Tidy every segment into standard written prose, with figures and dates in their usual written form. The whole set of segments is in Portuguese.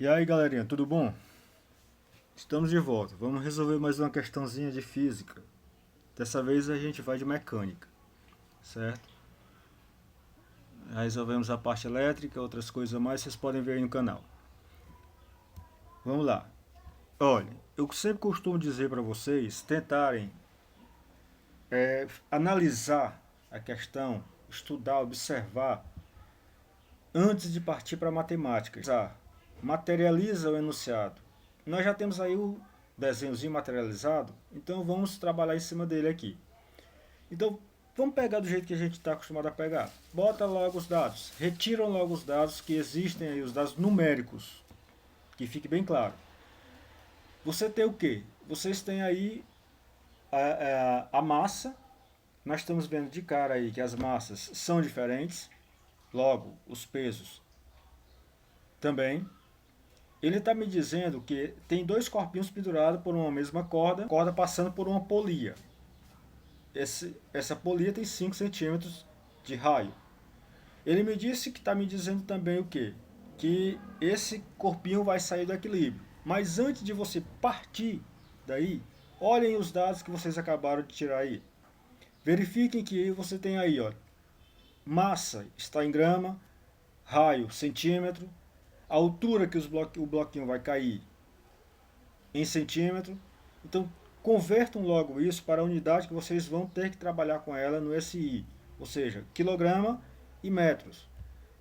E aí galerinha, tudo bom? Estamos de volta, vamos resolver mais uma questãozinha de física. Dessa vez a gente vai de mecânica, certo? Resolvemos a parte elétrica, outras coisas a mais vocês podem ver aí no canal. Vamos lá. Olha, eu sempre costumo dizer para vocês tentarem analisar a questão, estudar, observar, antes de partir para a matemática. Materializa o enunciado. Nós já temos aí o desenhozinho materializado, então vamos trabalhar em cima dele aqui. Então, vamos pegar do jeito que a gente está acostumado a pegar. Bota logo os dados. Retiram logo os dados que existem aí, os dados numéricos. Que fique bem claro. Você tem o quê? Vocês têm aí a massa. Nós estamos vendo de cara aí que as massas são diferentes. Logo, os pesos também. Ele está me dizendo que tem dois corpinhos pendurados por uma mesma corda passando por uma polia. Essa polia tem 5 centímetros de raio. Ele me disse que está me dizendo também o quê? Que esse corpinho vai sair do equilíbrio. Mas antes de você partir daí, olhem os dados que vocês acabaram de tirar aí. Verifiquem que você tem aí, ó, massa está em grama, raio centímetro, a altura que o bloquinho vai cair em centímetro. Então, convertam logo isso para a unidade que vocês vão ter que trabalhar com ela no SI, ou seja, quilograma e metros,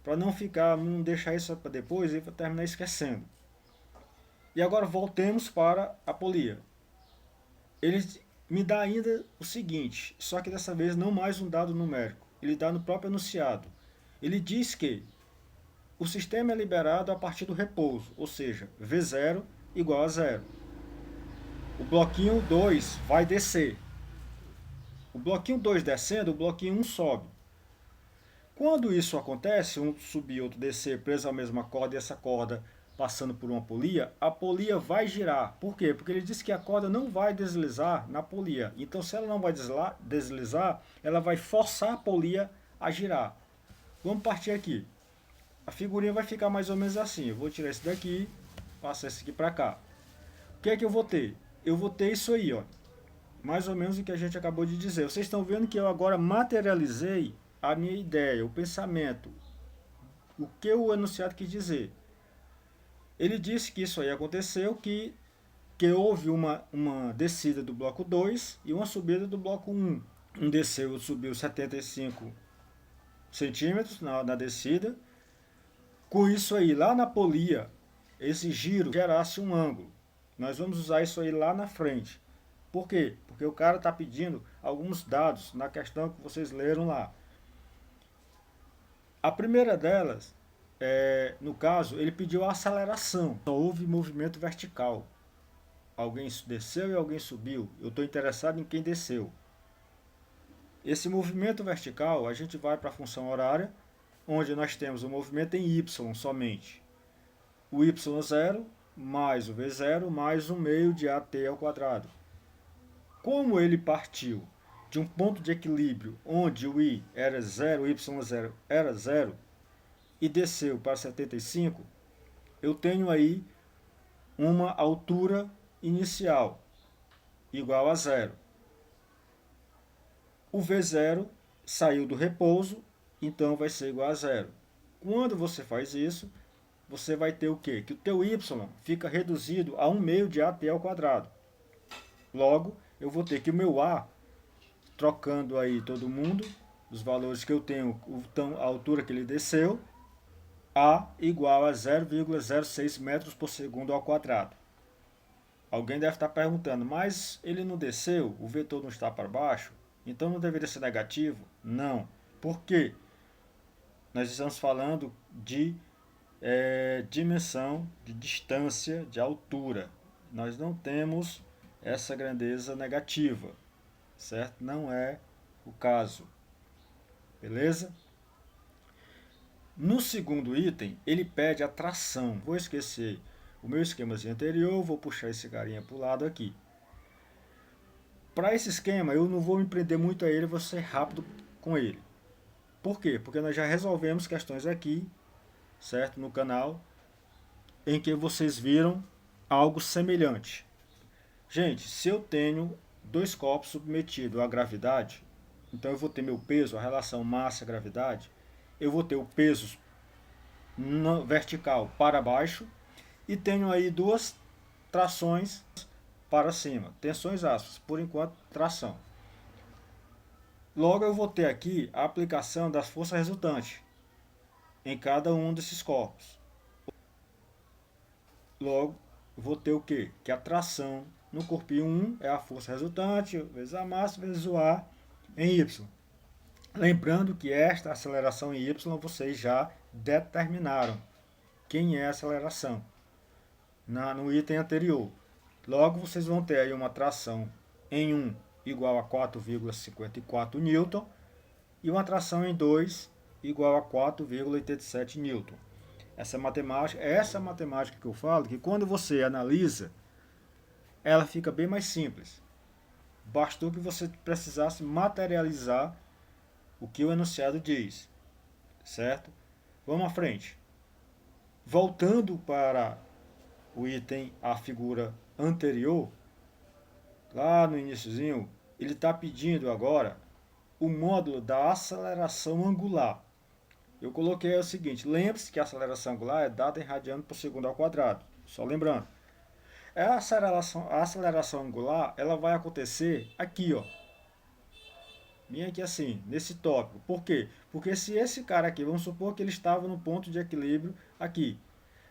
para não deixar isso para depois e terminar esquecendo. E agora voltemos para a polia. Ele me dá ainda o seguinte, só que dessa vez não mais um dado numérico, ele dá no próprio enunciado. Ele diz que o sistema é liberado a partir do repouso, ou seja, V0 igual a zero. O bloquinho 2 vai descer. O bloquinho 2 descendo, o bloquinho 1 sobe. Quando isso acontece, um subir e outro descer, preso à mesma corda e essa corda passando por uma polia, a polia vai girar. Por quê? Porque ele disse que a corda não vai deslizar na polia. Então, se ela não vai deslizar, ela vai forçar a polia a girar. Vamos partir aqui. A figurinha vai ficar mais ou menos assim. Eu vou tirar esse daqui, passar esse aqui para cá. O que é que eu vou ter? Eu vou ter isso aí, ó. Mais ou menos o que a gente acabou de dizer. Vocês estão vendo que eu agora materializei a minha ideia, o pensamento, o que o enunciado quis dizer. Ele disse que isso aí aconteceu, que houve uma descida do bloco 2 e uma subida do bloco 1. Um desceu, subiu 75 centímetros na descida. Com isso aí, lá na polia, esse giro gerasse um ângulo. Nós vamos usar isso aí lá na frente. Por quê? Porque o cara está pedindo alguns dados na questão que vocês leram lá. A primeira delas, no caso, ele pediu a aceleração. Só houve movimento vertical. Alguém desceu e alguém subiu. Eu estou interessado em quem desceu. Esse movimento vertical, a gente vai para a função horária, onde nós temos o movimento em y somente. O y0 mais o v0 mais 1 meio de at ao quadrado. Como ele partiu de um ponto de equilíbrio onde o i era 0, o y0 era 0, e desceu para 75, eu tenho aí uma altura inicial igual a 0. O v0 saiu do repouso, então vai ser igual a 0. Quando você faz isso, você vai ter o quê? Que o teu y fica reduzido a 1 meio de at ao quadrado. Logo, eu vou ter que o meu a, trocando aí todo mundo, os valores que eu tenho, a altura que ele desceu, a igual a 0,06 metros por segundo ao quadrado. Alguém deve estar perguntando, mas ele não desceu, o vetor não está para baixo, então não deveria ser negativo? Não. Por quê? Nós estamos falando de dimensão, de distância, de altura. Nós não temos essa grandeza negativa, certo? Não é o caso. Beleza? No segundo item, ele pede a tração. Vou esquecer o meu esquemazinho anterior, vou puxar esse carinha para o lado aqui. Para esse esquema, eu não vou me prender muito a ele, vou ser rápido com ele. Por quê? Porque nós já resolvemos questões aqui, certo? No canal, em que vocês viram algo semelhante. Gente, se eu tenho dois corpos submetidos à gravidade, então eu vou ter meu peso, a relação massa-gravidade, eu vou ter o peso vertical para baixo e tenho aí duas trações para cima, tensões ácidas, por enquanto tração. Logo eu vou ter aqui a aplicação das forças resultantes em cada um desses corpos. Logo vou ter o que? Que a tração no corpinho 1 é a força resultante vezes a massa vezes o A em Y. Lembrando que esta aceleração em Y vocês já determinaram quem é a aceleração no item anterior. Logo vocês vão ter aí uma tração em 1 igual a 4,54 newton e uma tração em 2 igual a 4,87 newton. Essa matemática que eu falo, que quando você analisa, ela fica bem mais simples. Bastou que você precisasse materializar o que o enunciado diz, certo? Vamos à frente. Voltando para o item, a figura anterior, lá no iniciozinho, ele está pedindo agora o módulo da aceleração angular. Eu coloquei o seguinte, lembre-se que a aceleração angular é dada em radiano por segundo ao quadrado, só lembrando. A aceleração angular, ela vai acontecer aqui, ó. Bem aqui assim, nesse tópico. Por quê? Porque se esse cara aqui, vamos supor que ele estava no ponto de equilíbrio aqui.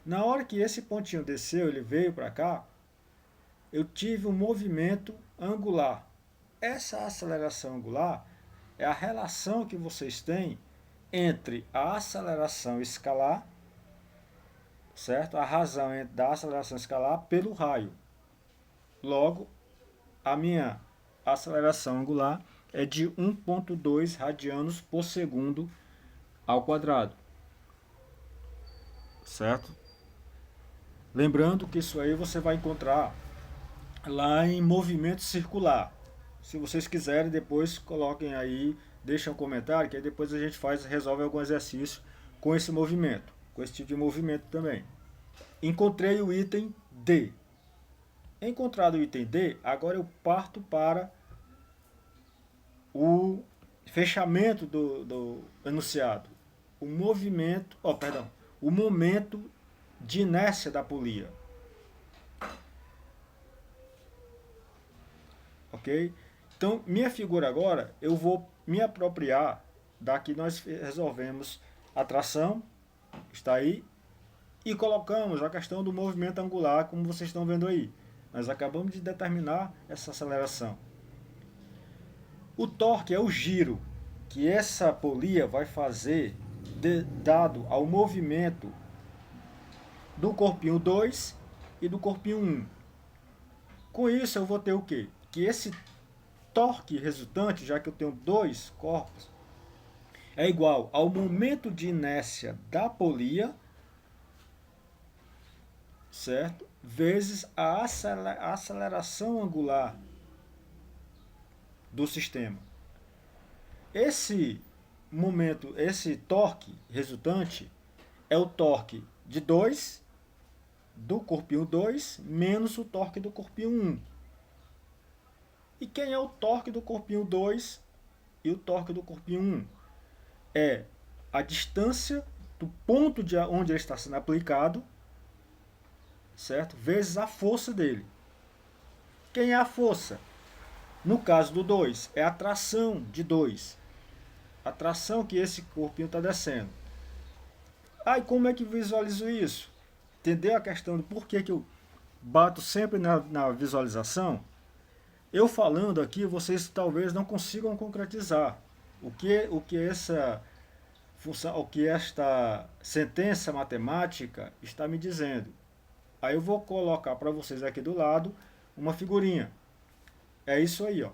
Na hora que esse pontinho desceu, ele veio para cá, eu tive um movimento angular. Essa aceleração angular é a relação que vocês têm entre a aceleração escalar, certo? A razão da aceleração escalar pelo raio. Logo, a minha aceleração angular é de 1,2 radianos por segundo ao quadrado, certo? Lembrando que isso aí você vai encontrar lá em movimento circular. Se vocês quiserem, depois coloquem aí, deixem um comentário, que aí depois a gente resolve algum exercício com esse movimento, com esse tipo de movimento também. Encontrei o item D. Encontrado o item D, agora eu parto para o fechamento do enunciado. O movimento, o momento de inércia da polia. Ok? Então, minha figura agora, eu vou me apropriar da que nós resolvemos a tração, está aí, e colocamos a questão do movimento angular, como vocês estão vendo aí. Nós acabamos de determinar essa aceleração. O torque é o giro que essa polia vai fazer dado ao movimento do corpinho 2 e do corpinho 1. Com isso eu vou ter o quê? Que esse torque resultante, já que eu tenho dois corpos, é igual ao momento de inércia da polia, certo? Vezes a aceleração angular do sistema. Esse momento, esse torque resultante é o torque de 2 do corpinho 2 menos o torque do corpinho 1. E quem é o torque do corpinho 2 e o torque do corpinho 1? É a distância do ponto de onde ele está sendo aplicado, certo? Vezes a força dele. Quem é a força? No caso do 2, é a tração de 2. A tração que esse corpinho está descendo. E como é que visualizo isso? Entendeu a questão do porquê que eu bato sempre na visualização? Eu falando aqui, vocês talvez não consigam concretizar o que essa função, o que esta sentença matemática está me dizendo. Aí eu vou colocar para vocês aqui do lado uma figurinha. É isso aí, ó.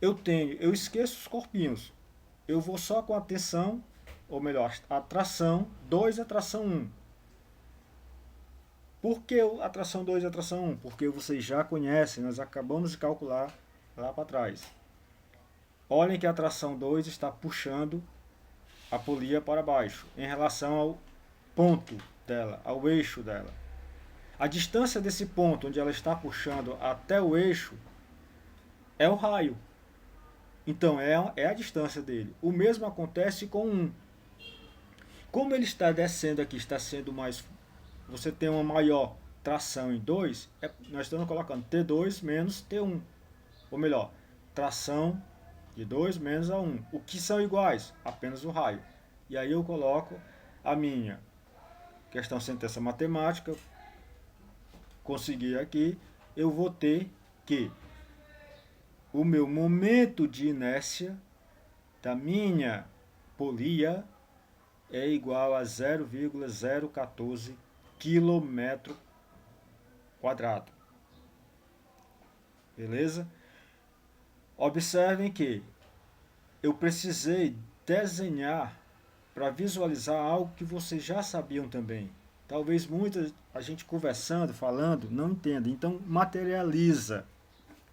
Eu esqueço os corpinhos. Eu vou só com a tensão, ou melhor, a tração 2 e a tração 1. Por que a tração 2 e a tração 1? Porque vocês já conhecem, nós acabamos de calcular lá para trás. Olhem que a tração 2 está puxando a polia para baixo, em relação ao ponto dela, ao eixo dela. A distância desse ponto onde ela está puxando até o eixo é o raio. Então é a distância dele. O mesmo acontece com 1. Como ele está descendo aqui, está sendo mais... Você tem uma maior tração em 2, nós estamos colocando T2 menos T1. Ou melhor, tração de 2 menos a 1. O que são iguais? Apenas o raio. E aí eu coloco a minha questão sentença matemática, consegui aqui, eu vou ter que o meu momento de inércia da minha polia é igual a 0,014 km². Beleza? Observem que eu precisei desenhar para visualizar algo que vocês já sabiam também. Talvez muita a gente conversando, falando, não entenda. Então materializa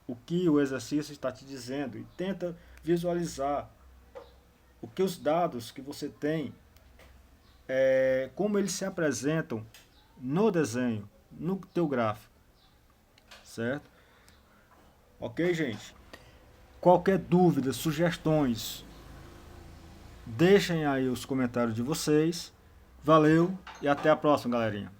o que o exercício está te dizendo e tenta visualizar o que os dados que você tem, como eles se apresentam no desenho, no teu gráfico, certo? Ok, gente? Qualquer dúvida, sugestões, deixem aí os comentários de vocês. Valeu e até a próxima, galerinha.